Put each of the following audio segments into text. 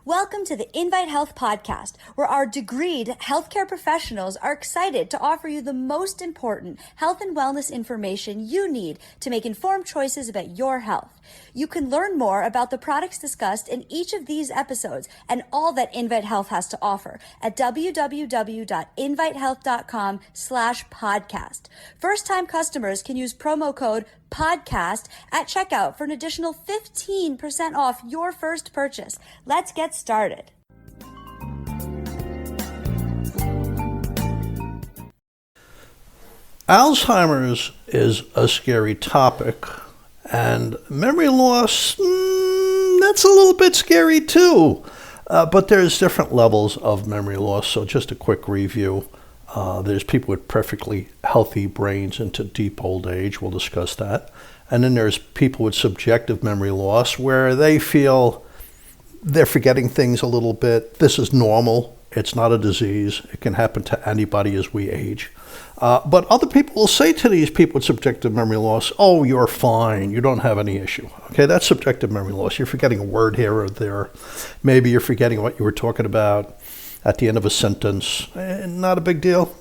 Welcome to the Invite Health podcast, where our degreed healthcare professionals are excited to offer you the most important health and wellness information you need to make informed choices about your health. You can learn more about the products discussed in each of these episodes and all that Invite Health has to offer at www.invitehealth.com/podcast. First-time customers can use promo code podcast at checkout for an additional 15% off your first purchase. Let's get started. Alzheimer's is a scary topic, and memory loss, that's a little bit scary too. But there's different levels of memory loss, so just a quick review. There's people with perfectly healthy brains into deep old age. We'll discuss that. And then there's people with subjective memory loss where they feel they're forgetting things a little bit. This is normal. It's not a disease. It can happen to anybody as we age. But other people will say to these people with subjective memory loss, oh, you're fine. You don't have any issue. Okay, that's subjective memory loss. You're forgetting a word here or there. Maybe you're forgetting what you were talking about at the end of a sentence. Not a big deal.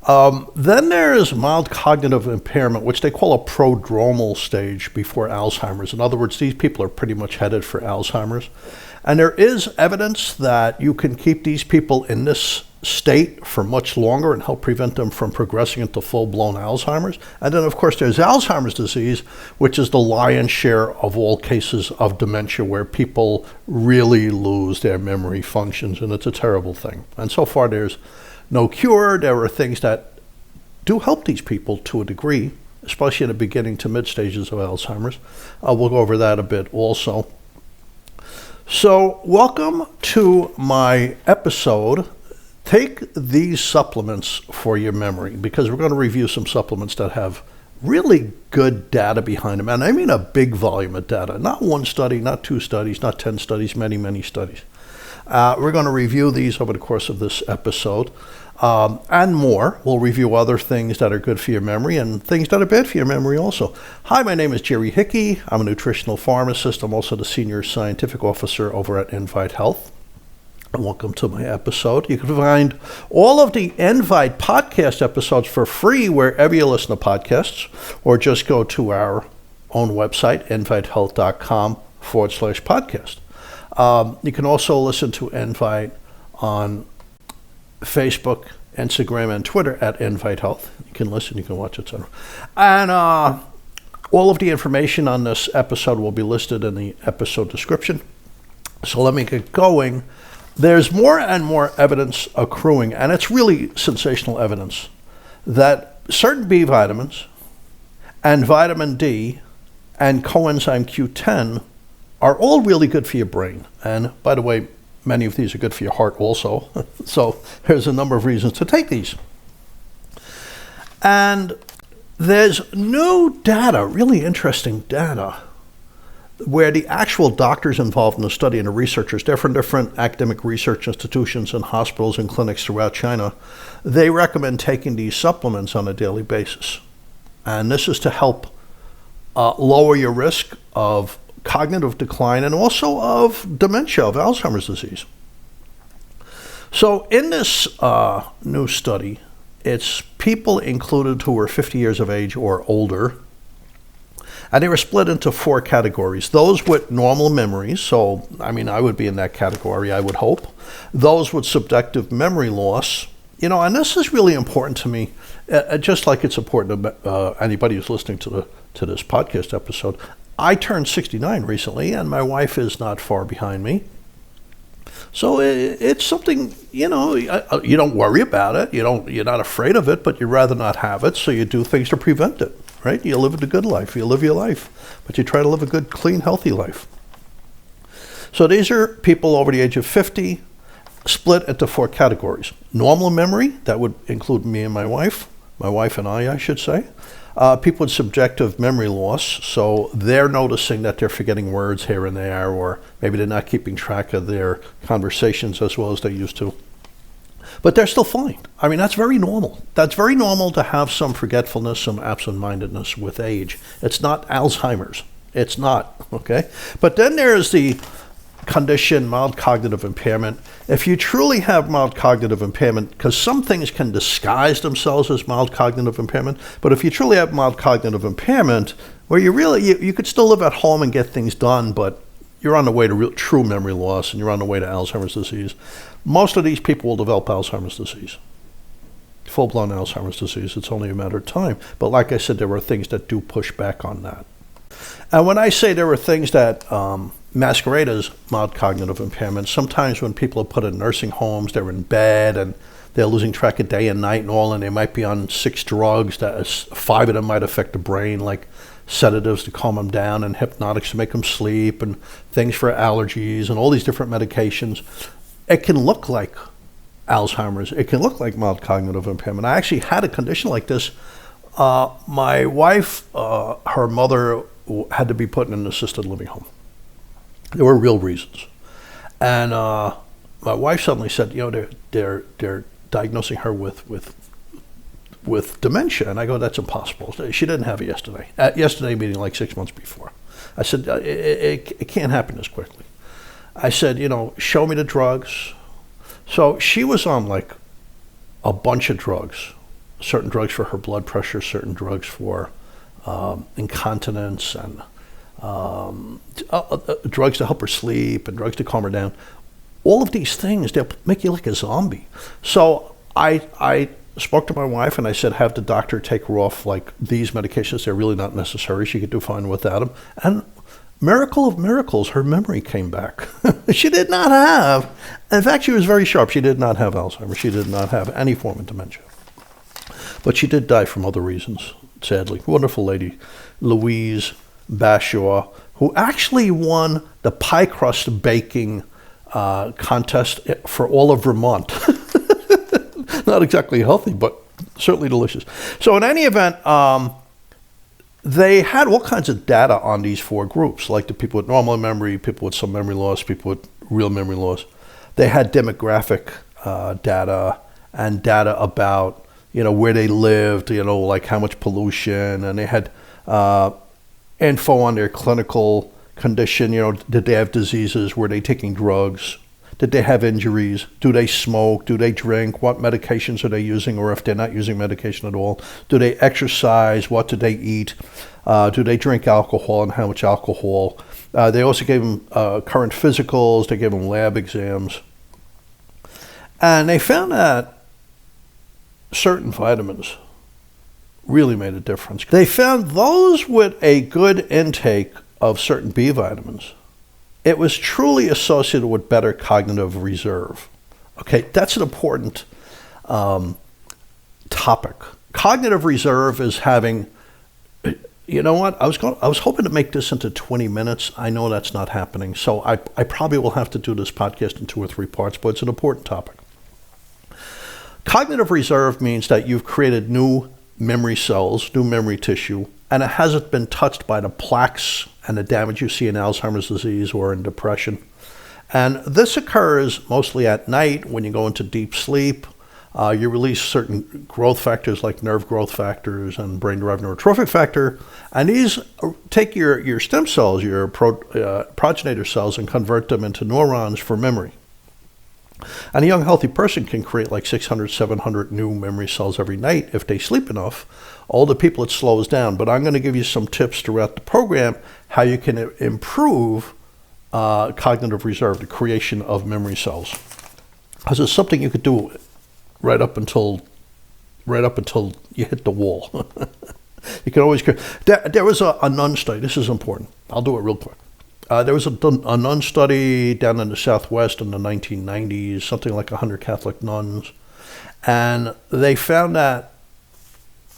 Then there's mild cognitive impairment, which they call a prodromal stage before Alzheimer's. In other words, these people are pretty much headed for Alzheimer's. And there is evidence that you can keep these people in this state for much longer and help prevent them from progressing into full-blown Alzheimer's. And then, of course, there's Alzheimer's disease, which is the lion's share of all cases of dementia where people really lose their memory functions, and it's a terrible thing. And so far, there's no cure. There are things that do help these people to a degree, especially in the beginning to mid stages of Alzheimer's. We'll go over that a bit also. So welcome to my episode. Take these supplements for your memory, because we're going to review some supplements that have really good data behind them. And I mean a big volume of data, not one study, not two studies, not 10 studies, many, many studies. We're going to review these over the course of this episode and more. We'll review other things that are good for your memory and things that are bad for your memory also. Hi, my name is Jerry Hickey. I'm a nutritional pharmacist. I'm also the senior scientific officer over at Invite Health. Welcome to my episode. You can find all of the Invite podcast episodes for free wherever you listen to podcasts, or just go to our own website, invitehealth.com/podcast. You can also listen to Invite on Facebook, Instagram, and Twitter at Invite Health. You can listen, you can watch, etc. And all of the information on this episode will be listed in the episode description. So let me get going. There's more and more evidence accruing, and it's really sensational evidence, that certain B vitamins and vitamin D and coenzyme Q10 are all really good for your brain. And by the way, many of these are good for your heart also. So there's a number of reasons to take these. And there's new data, really interesting data, where the actual doctors involved in the study and the researchers, different academic research institutions and hospitals and clinics throughout China, they recommend taking these supplements on a daily basis. And this is to help lower your risk of cognitive decline and also of dementia, of Alzheimer's disease. So in this new study, it's people included who were 50 years of age or older, and they were split into 4 categories. Those with normal memories, so I would be in that category, I would hope. Those with subjective memory loss, and this is really important to me, just like it's important to anybody who's listening to this podcast episode. I turned 69 recently, and my wife is not far behind me. So it's something, you don't worry about it. You're not afraid of it, but you'd rather not have it, so you do things to prevent it, right? You live a good life. You live your life, but you try to live a good, clean, healthy life. So these are people over the age of 50, split into 4 categories. Normal memory, that would include me and my wife and I should say. People with subjective memory loss, so they're noticing that they're forgetting words here and there, or maybe they're not keeping track of their conversations as well as they used to. But they're still fine. That's very normal. That's very normal to have some forgetfulness, some absent-mindedness with age. It's not Alzheimer's. It's not, okay? But then there's the condition, mild cognitive impairment. If you truly have mild cognitive impairment, because some things can disguise themselves as mild cognitive impairment, but if you truly have mild cognitive impairment, where you could still live at home and get things done, but you're on the way to true memory loss and you're on the way to Alzheimer's disease, most of these people will develop Alzheimer's disease. Full-blown Alzheimer's disease. It's only a matter of time. But like I said, there are things that do push back on that. And when I say there are things that masquerade as mild cognitive impairment, sometimes when people are put in nursing homes, they're in bed and they're losing track of day and night and all, and they might be on 6 drugs. 5 of them might affect the brain, like sedatives to calm them down and hypnotics to make them sleep and things for allergies and all these different medications. It can look like Alzheimer's. It can look like mild cognitive impairment. I actually had a condition like this. My wife, her mother had to be put in an assisted living home. There were real reasons. And my wife suddenly said, they're diagnosing her with dementia. And I go, that's impossible. She didn't have it yesterday. Yesterday meeting like 6 months before. I said, it can't happen this quickly. I said, show me the drugs. So she was on like a bunch of drugs, certain drugs for her blood pressure, certain drugs for incontinence, and drugs to help her sleep and drugs to calm her down. All of these things, they'll make you like a zombie. So I spoke to my wife and I said, have the doctor take her off like these medications. They're really not necessary. She could do fine without them. And miracle of miracles, her memory came back. She did not have, in fact, she was very sharp. She did not have Alzheimer's. She did not have any form of dementia. But she did die from other reasons, sadly. Wonderful lady, Louise Bashaw, who actually won the pie crust baking contest for all of Vermont. Not exactly healthy, but certainly delicious. So in any event, they had all kinds of data on these 4 groups, like the people with normal memory, people with some memory loss, people with real memory loss. They had demographic data and data about, where they lived, like how much pollution, and they had info on their clinical condition, did they have diseases, were they taking drugs, did they have injuries, do they smoke, do they drink, what medications are they using, or if they're not using medication at all, do they exercise, what do they eat, do they drink alcohol and how much alcohol. They also gave them current physicals, they gave them lab exams. And they found that certain vitamins really made a difference. They found those with a good intake of certain B vitamins, it was truly associated with better cognitive reserve. Okay, that's an important topic. Cognitive reserve is having, I was hoping to make this into 20 minutes. I know that's not happening, so I probably will have to do this podcast in 2 or 3 parts, but it's an important topic. Cognitive reserve means that you've created new memory cells, new memory tissue, and it hasn't been touched by the plaques and the damage you see in Alzheimer's disease or in depression. And this occurs mostly at night when you go into deep sleep. You release certain growth factors like nerve growth factors and brain-derived neurotrophic factor. And these take your stem cells, your progenitor cells, and convert them into neurons for memory. And a young healthy person can create like 600, 700 new memory cells every night if they sleep enough. Older people, it slows down. But I'm going to give you some tips throughout the program how you can improve cognitive reserve, the creation of memory cells. Because it's something you could do right up until you hit the wall. You can always. There was a nun study. This is important. I'll do it real quick. There was a nun study down in the Southwest in the 1990s, something like 100 Catholic nuns. And they found that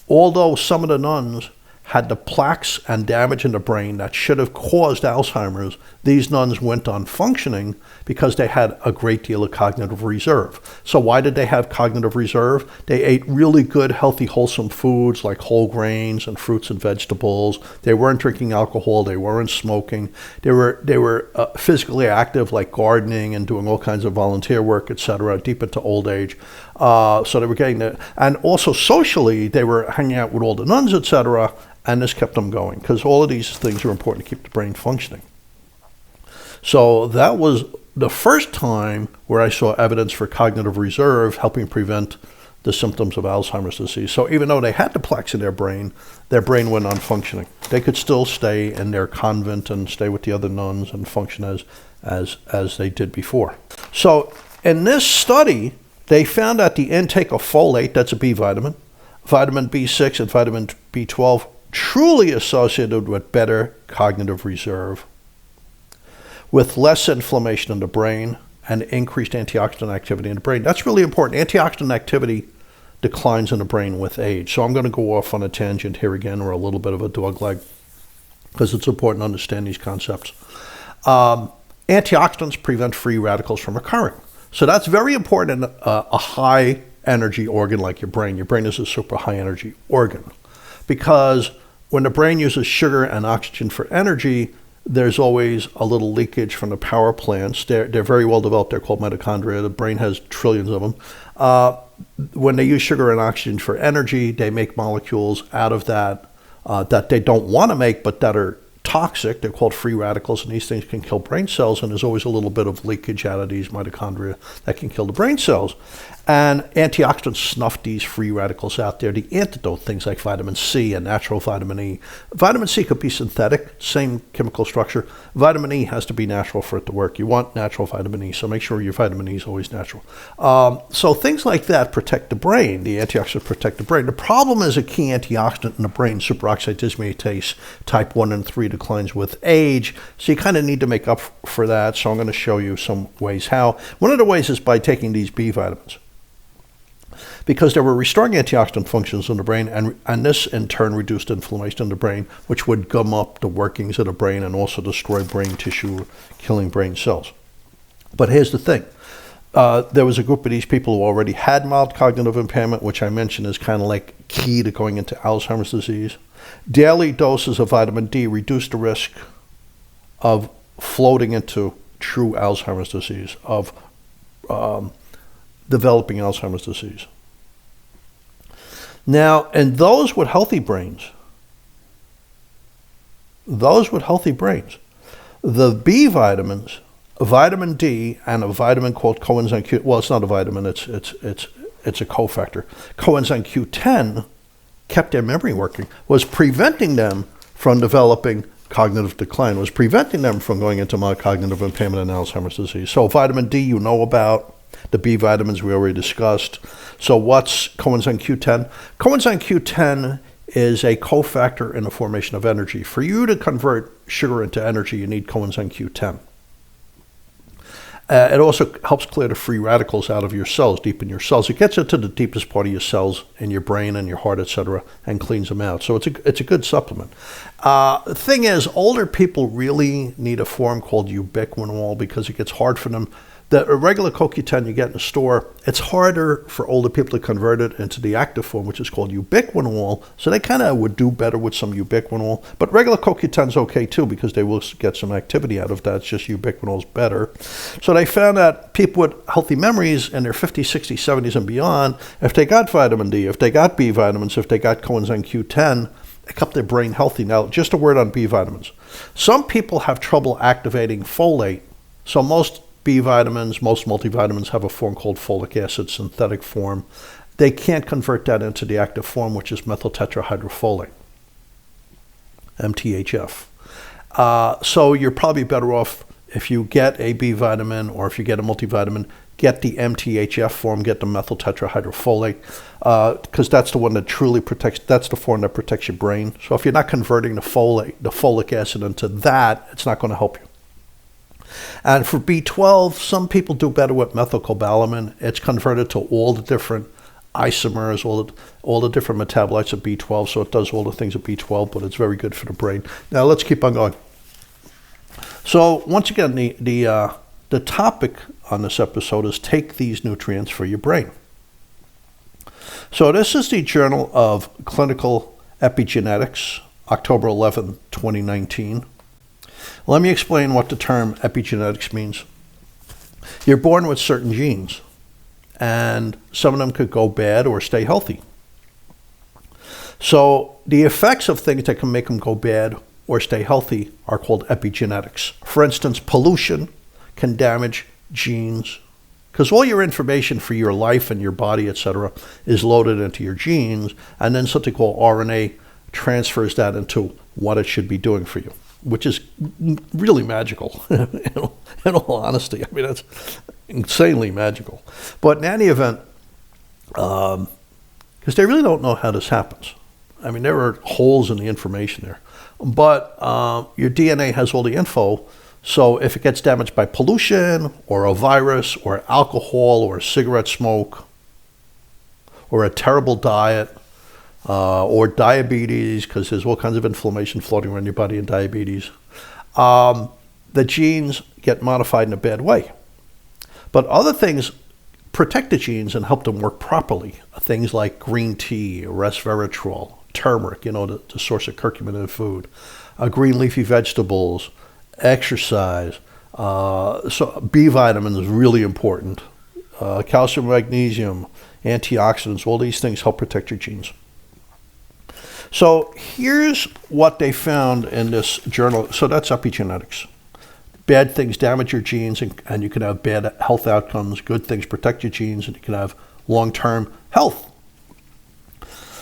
although some of the nuns had the plaques and damage in the brain that should have caused Alzheimer's, these nuns went on functioning because they had a great deal of cognitive reserve. So why did they have cognitive reserve? They ate really good, healthy, wholesome foods like whole grains and fruits and vegetables. They weren't drinking alcohol. They weren't smoking. They were physically active, like gardening and doing all kinds of volunteer work, etc., deep into old age. So they were getting that. And also socially, they were hanging out with all the nuns, etc., and this kept them going because all of these things are important to keep the brain functioning. So that was the first time where I saw evidence for cognitive reserve helping prevent the symptoms of Alzheimer's disease. So even though they had the plaques in their brain went on functioning. They could still stay in their convent and stay with the other nuns and function as they did before. So in this study, they found that the intake of folate, that's a B vitamin, vitamin B6 and vitamin B12 truly associated with better cognitive reserve, with less inflammation in the brain and increased antioxidant activity in the brain. That's really important. Antioxidant activity declines in the brain with age. So I'm going to go off on a tangent here again, or a little bit of a dogleg, because it's important to understand these concepts. Antioxidants prevent free radicals from occurring. So that's very important in a high energy organ like your brain. Your brain is a super high energy organ, because when the brain uses sugar and oxygen for energy, there's always a little leakage from the power plants. They're very well developed. They're called mitochondria. The brain has trillions of them. When they use sugar and oxygen for energy, they make molecules out of that that they don't want to make, but that are toxic. They're called free radicals, and these things can kill brain cells, and there's always a little bit of leakage out of these mitochondria that can kill the brain cells. And antioxidants snuff these free radicals out there. The antidote, things like vitamin C and natural vitamin E. Vitamin C could be synthetic, same chemical structure. Vitamin E has to be natural for it to work. You want natural vitamin E, so make sure your vitamin E is always natural. So things like that protect the brain. The antioxidants protect the brain. The problem is a key antioxidant in the brain, superoxide dismutase, type 1 and 3, declines with age. So you kind of need to make up for that. So I'm going to show you some ways how. One of the ways is by taking these B vitamins, because they were restoring antioxidant functions in the brain, and this in turn reduced inflammation in the brain, which would gum up the workings of the brain and also destroy brain tissue, killing brain cells. But here's the thing. There was a group of these people who already had mild cognitive impairment, which I mentioned is kind of like key to going into Alzheimer's disease. Daily doses of vitamin D reduced the risk of floating into true Alzheimer's disease, of developing Alzheimer's disease. Now, and those with healthy brains, the B vitamins, vitamin D, and a vitamin called coenzyme Q, well, it's not a vitamin, it's a cofactor. Coenzyme Q10 kept their memory working, was preventing them from developing cognitive decline, was preventing them from going into mild cognitive impairment and Alzheimer's disease. So vitamin D you know about. The B vitamins we already discussed. So what's coenzyme Q10? Coenzyme Q10 is a cofactor in the formation of energy. For you to convert sugar into energy, you need coenzyme Q10. It also helps clear the free radicals out of your cells, deep in your cells. It gets into the deepest part of your cells in your brain and your heart, etc., and cleans them out. So it's a good supplement. The thing is, older people really need a form called ubiquinol, because it gets hard for them. The regular CoQ10 you get in the store, it's harder for older people to convert it into the active form, which is called ubiquinol. So they kind of would do better with some ubiquinol. But regular CoQ10 is okay too, because they will get some activity out of that. It's just ubiquinol is better. So they found that people with healthy memories in their 50s, 60s, 70s, and beyond, if they got vitamin D, if they got B vitamins, if they got coenzyme Q10, it kept their brain healthy. Now, just a word on B vitamins. Some people have trouble activating folate. So most B vitamins, most multivitamins have a form called folic acid, synthetic form. They can't convert that into the active form, which is methyl tetrahydrofolate, MTHF. So you're probably better off, if you get a B vitamin or if you get a multivitamin, get the MTHF form, get the methyl tetrahydrofolate, because that's the one that truly protects, that's the form that protects your brain. So if you're not converting the folic acid into that, it's not going to help you. And for B12, some people do better with methylcobalamin. It's converted to all the different isomers, all the different metabolites of B12, so it does all the things of B12, but it's very good for the brain. Now let's keep on going. So once again, the topic on this episode is take these nutrients for your brain. So this is the Journal of Clinical Epigenetics, October 11, 2019. Let me explain what the term epigenetics means. You're born with certain genes, and some of them could go bad or stay healthy. So the effects of things that can make them go bad or stay healthy are called epigenetics. For instance, pollution can damage genes because all your information for your life and your body, etc., is loaded into your genes, and then something called RNA transfers that into what it should be doing for you, which is really magical, in all honesty. I mean, that's insanely magical. But in any event, because they really don't know how this happens. I mean, there are holes in the information there. But your DNA has all the info, so if it gets damaged by pollution or a virus or alcohol or cigarette smoke or a terrible diet or diabetes, because there's all kinds of inflammation floating around your body in diabetes, the genes get modified in a bad way. But other things protect the genes and help them work properly. Things like green tea, resveratrol, turmeric, the source of curcumin in food, green leafy vegetables, exercise. So B vitamin is really important. Calcium, magnesium, antioxidants, all these things help protect your genes. So here's what they found in this journal. So that's epigenetics. Bad things damage your genes and you can have bad health outcomes. Good things protect your genes and you can have long-term health.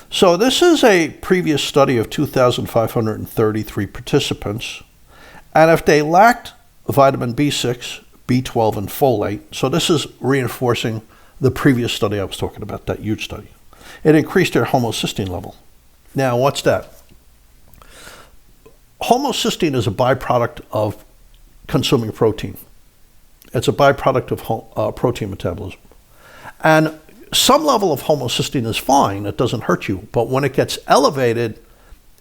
So this is a previous study of 2,533 participants. And if they lacked vitamin B6, B12, and folate, so this is reinforcing the previous study I was talking about, that huge study, it increased their homocysteine level. Now, what's that? Homocysteine is a byproduct of consuming protein. It's a byproduct of protein metabolism. And some level of homocysteine is fine, it doesn't hurt you, but when it gets elevated,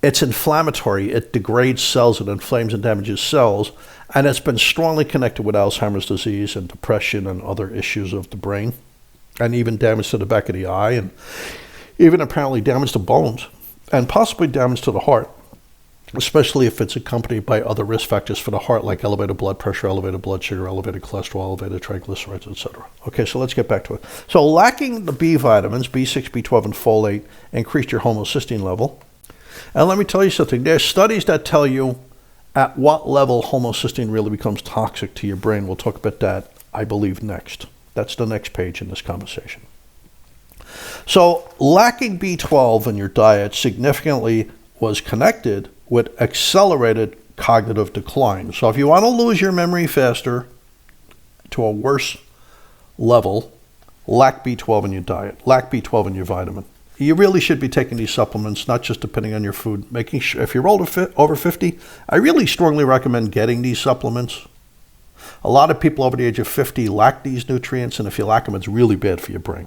it's inflammatory, it degrades cells, it inflames and damages cells, and it's been strongly connected with Alzheimer's disease and depression and other issues of the brain, and even damage to the back of the eye, and even apparently damage to bones, and possibly damage to the heart, especially if it's accompanied by other risk factors for the heart, like elevated blood pressure, elevated blood sugar, elevated cholesterol, elevated triglycerides, etc. Okay, so let's get back to it. So lacking the B vitamins, B6, B12, and folate, increased your homocysteine level. And let me tell you something. There's studies that tell you at what level homocysteine really becomes toxic to your brain. We'll talk about that, I believe, next. That's the next page in this conversation. So lacking B12 in your diet significantly was connected with accelerated cognitive decline. So if you want to lose your memory faster to a worse level, lack B12 in your diet, lack B12 in your vitamin. You really should be taking these supplements, not just depending on your food. Making sure, if you're over 50, I really strongly recommend getting these supplements. A lot of people over the age of 50 lack these nutrients, and if you lack them, it's really bad for your brain.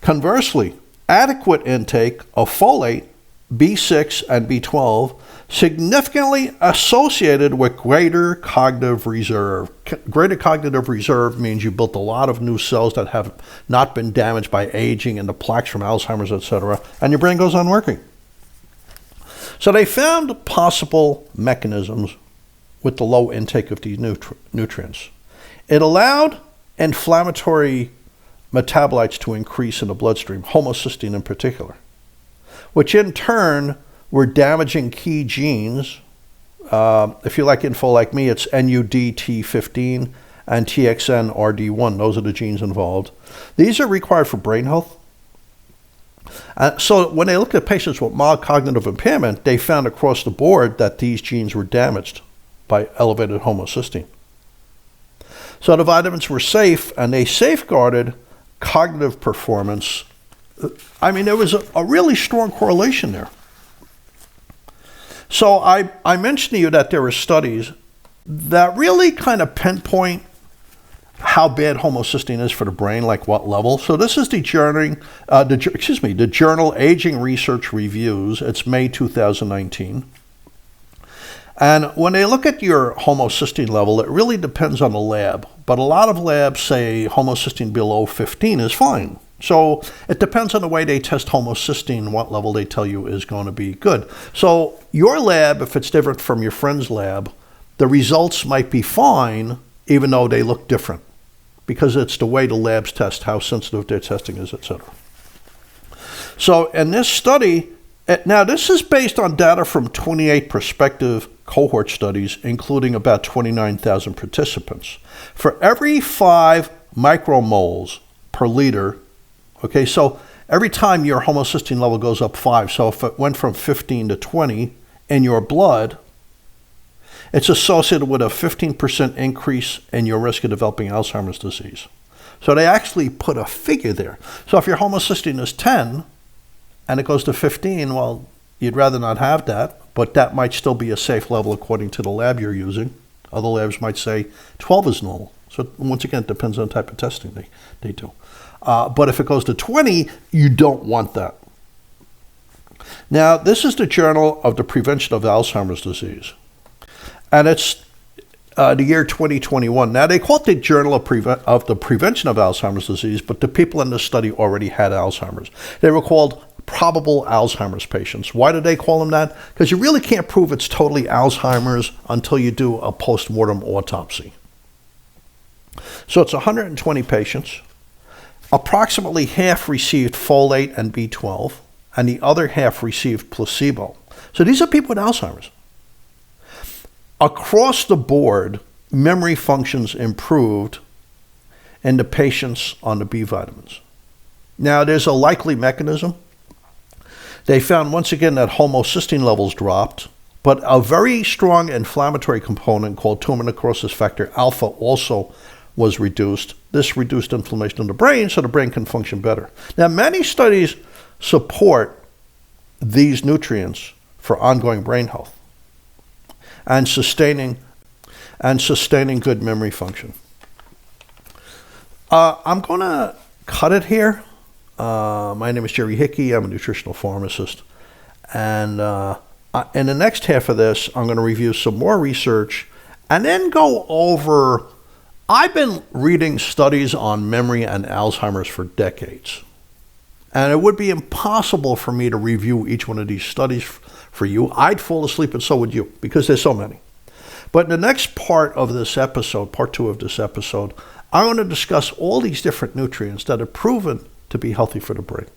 Conversely, adequate intake of folate, B6, and B12 significantly associated with greater cognitive reserve. Greater cognitive reserve means you built a lot of new cells that have not been damaged by aging and the plaques from Alzheimer's, etc., and your brain goes on working. So they found possible mechanisms with the low intake of these nutrients. It allowed inflammatory metabolites to increase in the bloodstream, homocysteine in particular, which in turn were damaging key genes. If you like info like me, it's NUDT15 and TXNRD1. Those are the genes involved. These are required for brain health. So when they looked at patients with mild cognitive impairment, they found across the board that these genes were damaged by elevated homocysteine. So the vitamins were safe, and they safeguarded cognitive performance. I mean, there was a really strong correlation there. So I mentioned to you that there were studies that really kind of pinpoint how bad homocysteine is for the brain, like what level. So this is the journal Aging Research Reviews. It's May 2019. And when they look at your homocysteine level, it really depends on the lab. But a lot of labs say homocysteine below 15 is fine. So it depends on the way they test homocysteine, what level they tell you is going to be good. So your lab, if it's different from your friend's lab, the results might be fine, even though they look different, because it's the way the labs test, how sensitive their testing is, etc. So in this study, Now, this is based on data from 28 prospective cohort studies, including about 29,000 participants. For every 5 micromoles per liter, okay, so every time your homocysteine level goes up 5, so if it went from 15 to 20 in your blood, it's associated with a 15% increase in your risk of developing Alzheimer's disease. So they actually put a figure there. So if your homocysteine is 10, and it goes to 15, well, you'd rather not have that, but that might still be a safe level according to the lab you're using. Other labs might say 12 is normal. So once again, it depends on the type of testing they do. But if it goes to 20, you don't want that. Now, this is the Journal of the Prevention of Alzheimer's Disease. And it's the year 2021. Now, they call it the Journal of the Prevention of Alzheimer's Disease, but the people in this study already had Alzheimer's. They were called probable Alzheimer's patients. Why do they call them that? Because you really can't prove it's totally Alzheimer's until you do a post-mortem autopsy. So it's 120 patients. Approximately half received folate and B12, and the other half received placebo. So these are people with Alzheimer's. Across the board, memory functions improved in the patients on the B vitamins. Now, there's a likely mechanism. They found once again that homocysteine levels dropped, but a very strong inflammatory component called tumor necrosis factor alpha also was reduced. This reduced inflammation in the brain so the brain can function better. Now, many studies support these nutrients for ongoing brain health and sustaining good memory function. I'm going to cut it here. My name is Jerry Hickey. I'm a nutritional pharmacist. And in the next half of this, I'm going to review some more research and then go over, I've been reading studies on memory and Alzheimer's for decades. And it would be impossible for me to review each one of these studies for you. I'd fall asleep and so would you, because there's so many. But in the next part of this episode, part 2 of this episode, I want to discuss all these different nutrients that are proven to be healthy for the brain.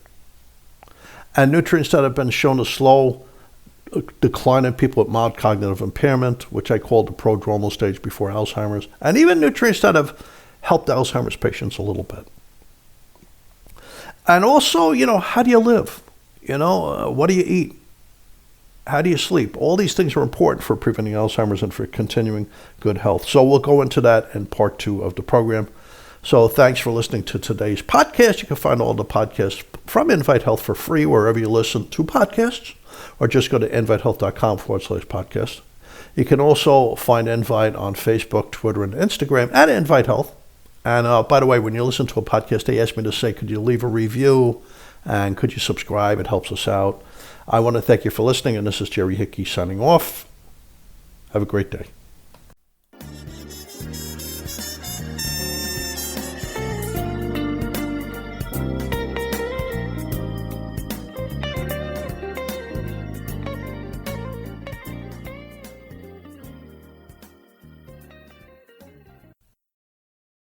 And nutrients that have been shown to slow decline in people with mild cognitive impairment, which I call the prodromal stage before Alzheimer's, and even nutrients that have helped Alzheimer's patients a little bit. And also, how do you live? What do you eat? How do you sleep? All these things are important for preventing Alzheimer's and for continuing good health. So we'll go into that in part 2 of the program. So thanks for listening to today's podcast. You can find all the podcasts from Invite Health for free wherever you listen to podcasts, or just go to invitehealth.com/podcast. You can also find Invite on Facebook, Twitter, and Instagram at Invite Health. And by the way, when you listen to a podcast, they ask me to say, could you leave a review and could you subscribe? It helps us out. I want to thank you for listening, and this is Jerry Hickey signing off. Have a great day.